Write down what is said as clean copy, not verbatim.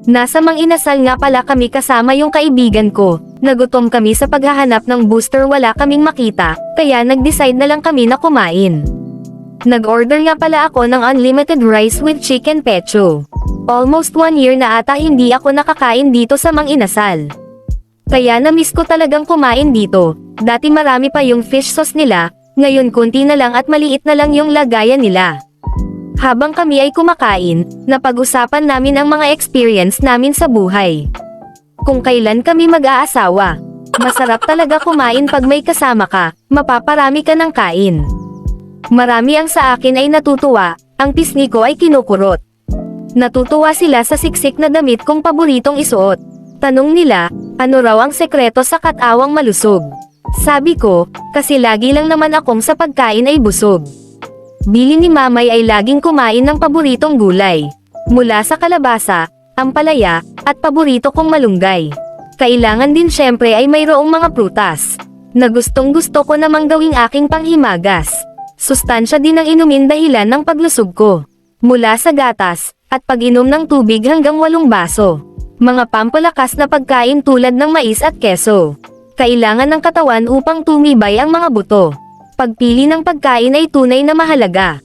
Nasa Manginasal nga pala kami kasama yung kaibigan ko. Nagutom kami sa paghahanap ng booster, wala kaming makita, kaya nag-decide na lang kami na kumain. Nag-order nga pala ako ng unlimited rice with chicken pecho. Almost 1 year na ata hindi ako nakakain dito sa Manginasal. Kaya na-miss ko talagang kumain dito. Dati marami pa yung fish sauce nila, ngayon konti na lang at maliit na lang yung lagayan nila. Habang kami ay kumakain, napag-usapan namin ang mga experience namin sa buhay. Kung kailan kami mag-aasawa. Masarap talaga kumain pag may kasama ka, mapaparami ka ng kain. Marami ang sa akin ay natutuwa, ang pisngi ko ay kinukurot. Natutuwa sila sa siksik na damit kong paboritong isuot. Tanong nila, ano raw ang sekreto sa katawang malusog? Sabi ko, kasi lagi lang naman akong sa pagkain ay busog. Bili ni Mamay ay laging kumain ng paboritong gulay. Mula sa kalabasa, ampalaya, at paborito kong malunggay. Kailangan din syempre ay mayroong mga prutas, na gustong gusto ko namang gawing aking panghimagas. Sustansya din ang inumin dahilan ng paglusog ko. Mula sa gatas, at pag-inom ng tubig hanggang 8 baso. Mga pampalakas na pagkain tulad ng mais at keso. Kailangan ng katawan upang tumibay ang mga buto. Pagpili ng pagkain ay tunay na mahalaga.